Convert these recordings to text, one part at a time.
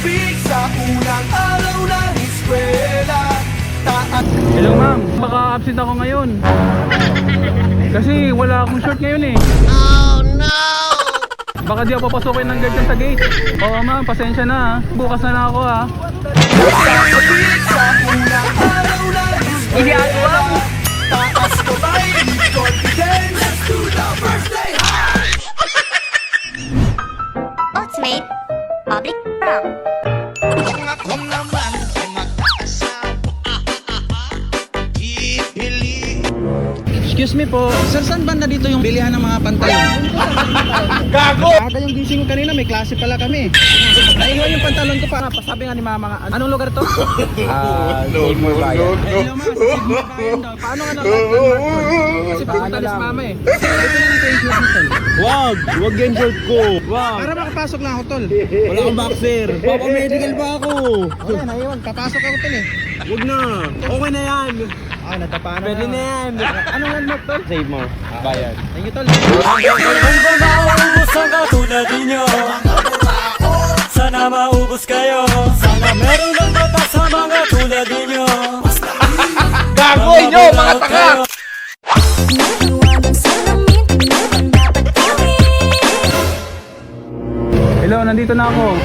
tubig sa unang araw ng eskwela. Hello ma'am, baka absent ako ngayon. Kasi wala akong short ngayon eh. Oh no! Baka di ako papasukin ng guard sa gate. Oo ma'am, pasensya na ha. Bukas na lang ako ha. Tubig sa unang araw ng eskwela. Taas ko ba'y confidence? Let's do the birthday high! Ultimate Public Pro. Ako naman ay mag-asawa. Ipili. Excuse me po, sir, saan banda dito yung bilihan ng mga pantalon? Gago! Aga yung gising ko kanina, may klase pala kami. Naiwan yung pantalon ko pa. Pasabi nga ni mama nga, anong lugar to? Sigmund Bayan. Hello ma, sa Sigmund Bayan daw. Paano nga naman? Kasi pupunta na si mama eh. Ito na lang ko yung shoes mo, tol. Wag yung short ko. Wag. Para makapasok lang ako, tol. Wala akong boxer. Papa-medical ba ako? Okay, naiwan. Papasok ako, tol eh. Wag na. Okay na yan. Natapaan na. Pwede na yan. Anong landmark, tol? Save mo. Bayan. Thank you, tol. Ang katulad ninyo, sana maubos kayo. Sana meron ng mata sa mga tulad ninyo. Gago inyo, mga tanga! Hello, nandito na ako.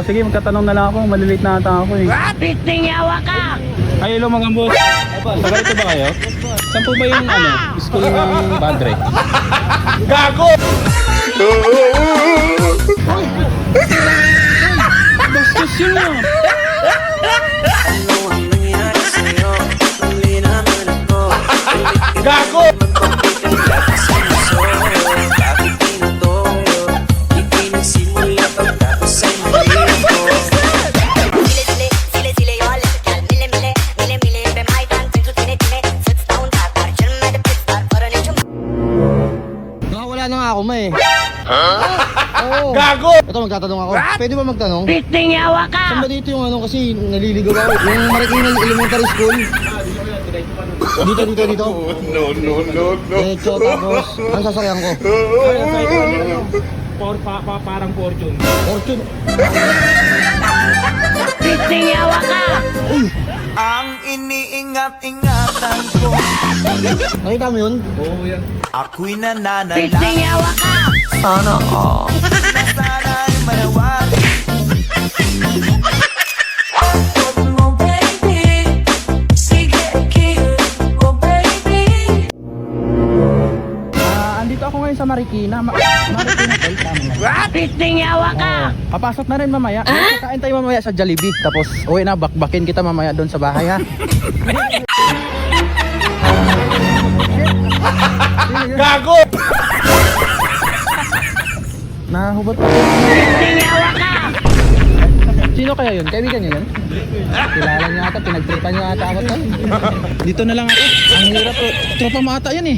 Sige, magkatanong na lang ako. Malilate na ata ako eh. Ay, hello mga boss. Taga ito ba kayo? Saan po ba yung school ng Padre? Gago! Bastos yun ah. Gago! Nakawala na nga ako, ma eh. Oo. Gago! Ito, magtatanong ako. Pwede ba magtanong? Saan ba dito yung kasi naliligaw ako? Yung Marikina Elementary School? Dito. No. Diretso, tapos, ang sasakyan ko? Parang fortune. Fortune. Ang iniingat-ingatan ko, Nakita mo yun? ako'y nananalangin. Sana all. Sana'y manawari. Andito ako ngayon sa Marikina. Marikina, tol, tama nga. Papasok na rin mamaya. Kakain tayo mamaya sa Jollibee. Tapos, uwi na, bakbakin kita mamaya doon sa bahay, ha? Gago! Nahubot pa. Sino kaya yun? Kaibigan niyo yun? Kilala niyo ata, pinagtripan niyo ata ako tol. Dito na lang ako. Ang hirap to. Tropa mo ata yan eh.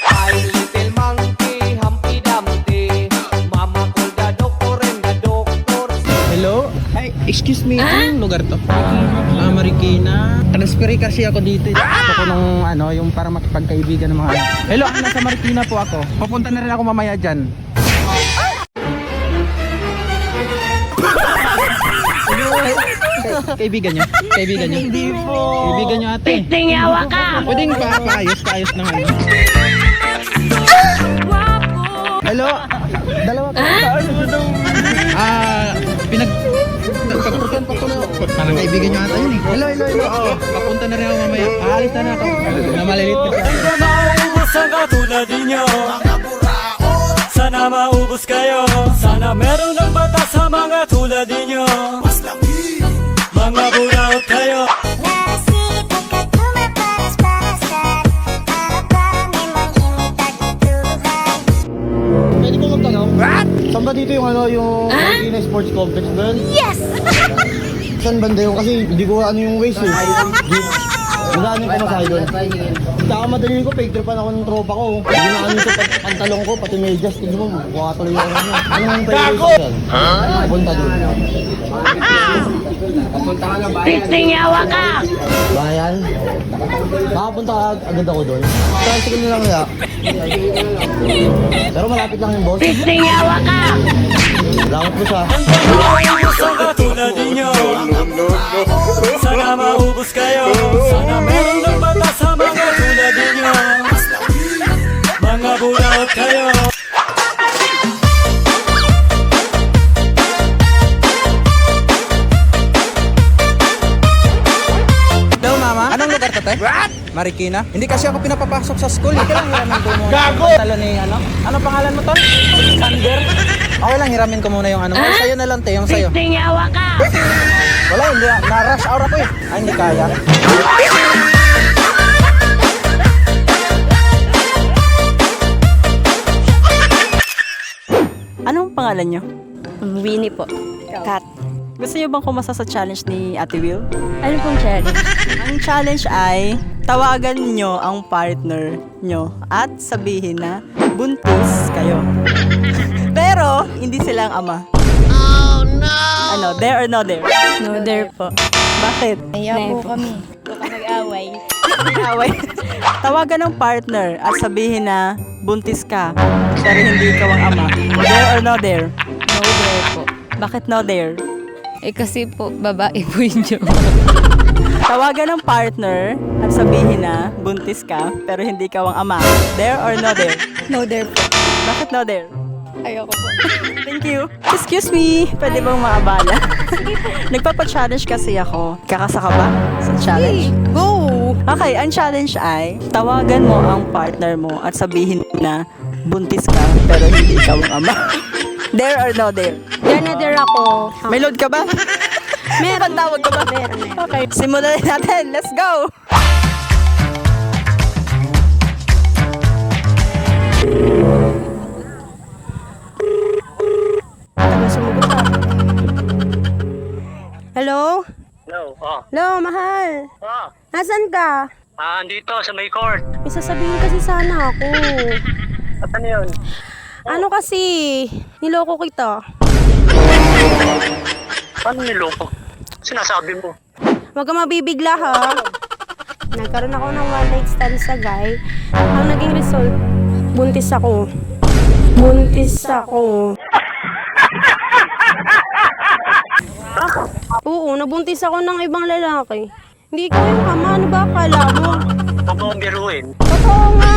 Ay, little monkey, Humpty Dumpty, Mama called the doctor and the doctor Hello? Ay, excuse me. Anong lugar to? Marikina. Transfer kasi ako dito. Gusto ko nung yung para makipagkaibigan ng mga Hello, nasa Marikina po ako. Papunta na rin ako mamaya dyan. Kaibigan nyo? Kaibigan nyo? Hindi po. Kaibigan nyo ate. Pwedeng paayos ng ano. Hello? Dalawa po. Pagpagpagpagpag pa ko na. Parang kaibigan nyo ata yun eh. Hello. Papunta na rin ako mamaya. Aalis na ako. Namalilit ka siya. Sana maubos ang katulad ninyo. Sana maubos kayo. Sana meron ng mata sa mga tulad ninyo. Mga buraot kayo. Pwede ko magtanong? Saan ba dito yung Marikina Sports Complex ba yun? Yes! Saan banda yun? Kasi hindi ko yung ways eh. Magkano yung pamasahe doon? Nakamadali ko, fake tripan ako ng tropa ko. Ginaan ito pantalong ko, pati medyas. Tignan mo, mukha tuloy ako ano. Ano nga yung pwede ko yan? Punta doon. Pistingawa ka! Bayan? Makapunta agad ako doon. Tricycle na lang kaya. Pero malapit lang yung boss. Pistingawa ka! Salamat po siya. Maubos ang katulad ninyo. Sana maubos kayo. Sana meron ng bata sa mga tulad ninyo. Mga budaot kayo. Hello, mama. Anong lugar to, te? Marikina? Hindi kasi ako pinapapasok sa school. Hindi lang hiramin ko muna. Gago! Talo ni ano? Ano pangalan mo, tol? Sander? Okay lang, hiramin ko muna yung ano. Ay, sa'yo na lang, te. Yung sa'yo. Pistingawa ka! Wala, hindi. Na-rush hour ako eh. Ay, hindi kaya. Anong pangalan nyo? Winnie po. Kat. Gusto nyo bang kumasa sa challenge ni Ate Will? Ano pong challenge? Ang challenge ay tawagan nyo ang partner nyo at sabihin na buntis kayo. Pero, hindi silang ama. Oh no! Ano, there or no there? No there po. Bakit? Kaya po kami. Baka mag-away. Away. Tawagan ng partner at sabihin na buntis ka pero hindi ikaw ang ama. There or no there? No there po. Bakit no there? Eh kasi po, babae po yung joke. Tawagan ng partner at sabihin na buntis ka pero hindi ikaw ang ama. There or no there? No there po. Bakit no there? Ayoko po. Thank you. Excuse me, pwede bang maabala? Nagpapa-challenge kasi ako. Kakasa ka ba sa challenge? Go! Okay, ang challenge ay tawagan mo ang partner mo at sabihin na buntis ka pero hindi ikaw ang ama. There or no there? There na there ako. May load ka ba? Meron. Tawag ka ba? Meron. Okay, simulan natin. Let's go! Hello? Hello, Hello, mahal. Nasaan ka? andito sa may court. May sasabihin kasi sana ako. At ano yun? Ano kasi? Niloko kita. Paano niloko? Sinasabi mo? Huwag ka mabibigla ha. Nagkaroon ako ng one night stand sa guy. Ang naging result, buntis ako. Buntis ako. Oo, nabuntis ako ng ibang lalaki. Hindi ko yung ama, ano ba akala mo? Huwag mo akong biruin. Totoo nga.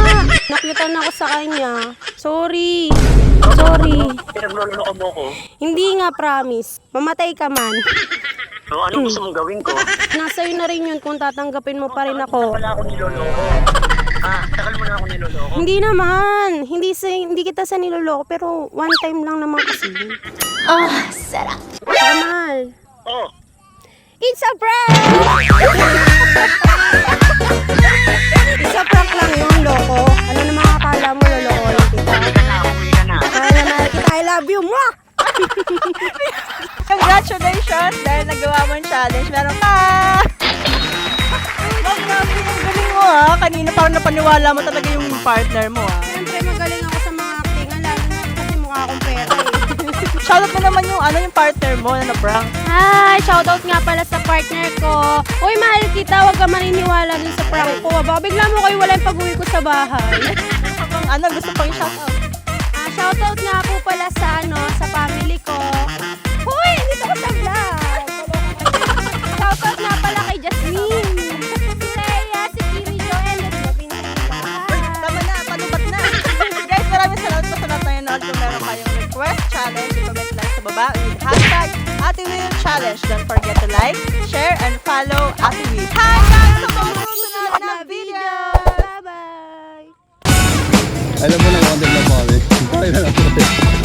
Nakyutan ako sa kanya. Sorry. Sorry. Pinagluloko mo ko. Hindi nga, promise. Mamatay ka man. So, ano gusto mong gawin ko? Nasa'yo na rin yun kung tatanggapin mo pa rin ako. Wala akong niloloko. Takal mo na ako niloloko. Hindi naman. Hindi kita sa niloloko, pero one time lang naman kasi. Ah, Sarap. Kamal. Oh, It's a prank! It's a prank lang yung loko. Ano naman akala mo, lolokohin kita? uwi ka na. Kaya na kita, I love you, mwah! Congratulations! Dahil nagawa mo ang challenge, meron ka! Ang grabe, ang galing mo ha! Kanina parang napaniwala mo talaga yung partner mo ha! Siyempre, magaling ako sa mga actingan, lalo na kasi mukha akong pera eh. Shoutout mo naman yung yung partner mo na na-prank. Hi! Shoutout nga pala sa partner ko. Uy, mahal kita, huwag ka maniniwala dun sa prank ko. Baka bigla mo kayo wala yung pag-uwi ko sa bahay. Habang gusto pang i-shoutout. Shoutout nga po pala sa sa family ko. Hoy, dito ko sa vlog. Shoutout nga pala kay Jasmine. Si Rhea, si Kimi Jo, and let's go Tama na, panubat na. Guys, maraming salamat po sa lahat na yun. Kung meron kayong request, challenge, i-comment lang sa baba with hashtag Ate Will Challenge. Don't forget to like, share, and follow Ate Will. Hi guys! Sa mga susunod na video! Bye-bye! Alam mo na yung content na po kami. Okay na lang.